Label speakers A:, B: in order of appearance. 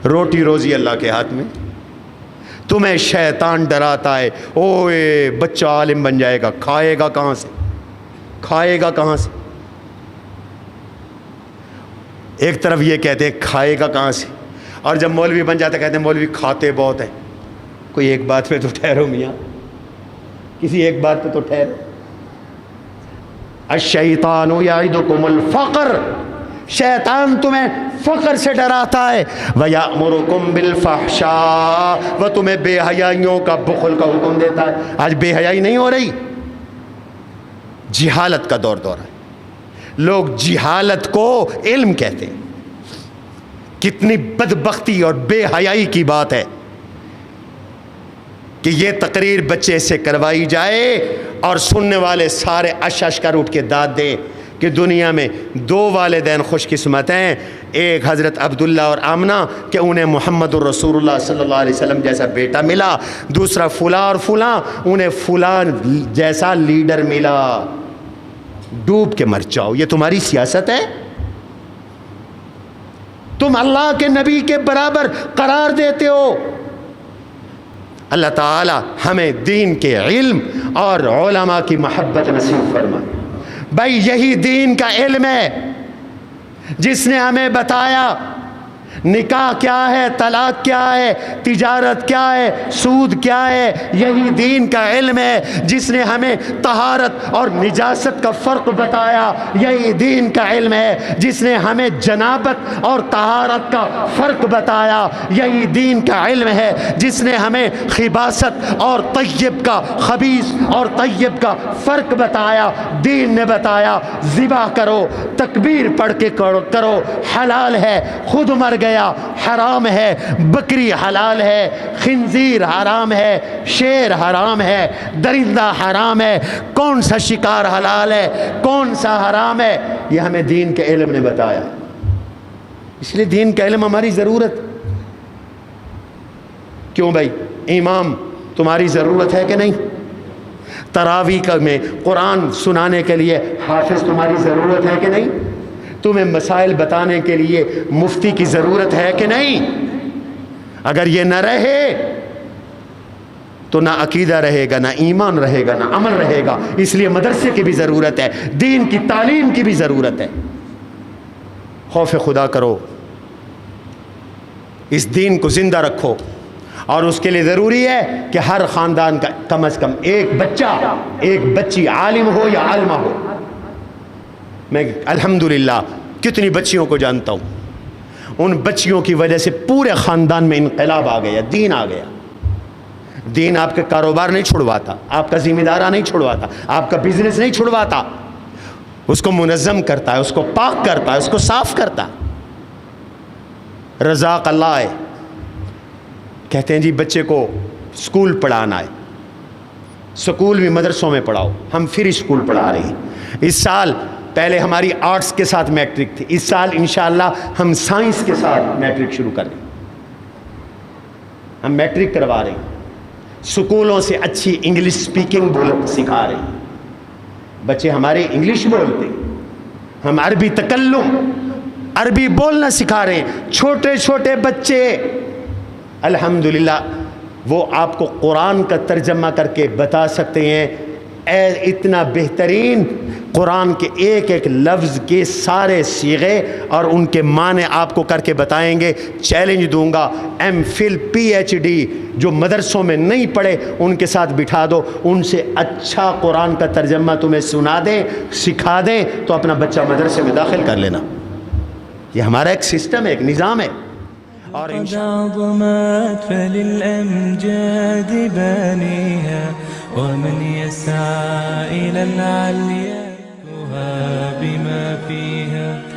A: روٹی روزی اللہ کے ہاتھ میں. تمہیں شیطان ڈراتا ہے اوے بچہ عالم بن جائے گا. کھائے گا کہاں سے؟ کھائے گا کہاں سے؟ ایک طرف یہ کہتے ہیں کھائے گا کہاں سے، اور جب مولوی بن جاتا کہتے ہیں مولوی کھاتے بہت ہیں. کوئی ایک بات پہ تو ٹھہرو میاں، کسی ایک بات پہ تو ٹھہرو. الشیطان یعدکم الفقر، شیطان تمہیں فقر سے ڈراتا ہے. وَيَأْمُرُكُمْ بِالْفَحْشَاءِ، وہ تمہیں بے حیائیوں کا بخل کا حکم دیتا ہے. آج بے حیائی نہیں ہو رہی، جہالت کا دور ہے. لوگ جہالت کو علم کہتے ہیں. کتنی بدبختی اور بے حیائی کی بات ہے کہ یہ تقریر بچے سے کروائی جائے اور سننے والے سارے اش کر اٹھ کے داد دیں کہ دنیا میں 2 والدین خوش قسمت ہیں، ایک حضرت عبداللہ اور آمنہ کہ انہیں محمد الرسول اللہ صلی اللہ علیہ وسلم جیسا بیٹا ملا، دوسرا فلاں اور فلاں انہیں فلاں جیسا لیڈر ملا. ڈوب کے مر جاؤ. یہ تمہاری سیاست ہے؟ تم اللہ کے نبی کے برابر قرار دیتے ہو. اللہ تعالی ہمیں دین کے علم اور علماء کی محبت نصیب فرمائے. بھائی یہی دین کا علم ہے جس نے ہمیں بتایا نکاح کیا ہے، طلاق کیا ہے، تجارت کیا ہے، سود کیا ہے. یہی دین کا علم ہے جس نے ہمیں طہارت اور نجاست کا فرق بتایا. یہی دین کا علم ہے جس نے ہمیں جنابت اور طہارت کا فرق بتایا. یہی دین کا علم ہے جس نے ہمیں خباثت اور طیب کا، خبیث اور طیب کا فرق بتایا. دین نے بتایا ذبح کرو، تکبیر پڑھ کے کرو، حلال ہے، خود مر گیا حرام ہے، بکری حلال ہے، خنزیر حرام ہے، شیر حرام ہے، درندہ حرام ہے. کون سا شکار حلال ہے، کون سا حرام ہے، یہ ہمیں دین کے علم نے بتایا. اس لیے دین کا علم ہماری ضرورت. کیوں بھائی؟ امام تمہاری ضرورت ہے کہ نہیں؟ تراویح میں قرآن سنانے کے لیے حافظ تمہاری ضرورت ہے کہ نہیں؟ تمہیں مسائل بتانے کے لیے مفتی کی ضرورت ہے کہ نہیں؟ اگر یہ نہ رہے تو نہ عقیدہ رہے گا، نہ ایمان رہے گا، نہ عمل رہے گا. اس لیے مدرسے کی بھی ضرورت ہے، دین کی تعلیم کی بھی ضرورت ہے. خوف خدا کرو، اس دین کو زندہ رکھو، اور اس کے لیے ضروری ہے کہ ہر خاندان کا کم از کم ایک بچہ، ایک بچی عالم ہو یا عالمہ ہو. میں الحمدللہ کتنی بچیوں کو جانتا ہوں، ان بچیوں کی وجہ سے پورے خاندان میں انقلاب آ گیا، دین آ گیا. دین آپ کے کاروبار نہیں چھڑواتا، آپ کا ذمہ دارہ نہیں چھڑواتا، آپ کا بزنس نہیں چھڑواتا. اس کو منظم کرتا ہے، اس کو پاک کرتا ہے، اس کو صاف کرتا ہے. رزاق اللہ ہے. کہتے ہیں جی بچے کو اسکول پڑھانا ہے، اسکول بھی مدرسوں میں پڑھاؤ. ہم پھر اسکول پڑھا رہے ہیں. اس سال پہلے ہماری آرٹس کے ساتھ میٹرک تھی، اس سال انشاءاللہ ہم سائنس کے ساتھ میٹرک شروع کر رہے ہیں. ہم میٹرک کروا رہے ہیں. سکولوں سے اچھی انگلش سپیکنگ سکھا رہے ہیں. بچے ہمارے انگلش بولتے ہیں، ہم عربی تکلم، عربی بولنا سکھا رہے ہیں. چھوٹے چھوٹے بچے الحمدللہ وہ آپ کو قرآن کا ترجمہ کر کے بتا سکتے ہیں. اتنا بہترین قرآن کے ایک ایک لفظ کے سارے صیغے اور ان کے معنی آپ کو کر کے بتائیں گے. چیلنج دوں گا، M Phil P H D جو مدرسوں میں نہیں پڑھے ان کے ساتھ بٹھا دو، ان سے اچھا قرآن کا ترجمہ تمہیں سنا دیں، سکھا دیں تو اپنا بچہ مدرسے میں داخل کر لینا. یہ ہمارا ایک سسٹم ہے، ایک نظام ہے. اور
B: عظمت فللأمجاد بانيها ومن يسعى إلى العليا بما فيها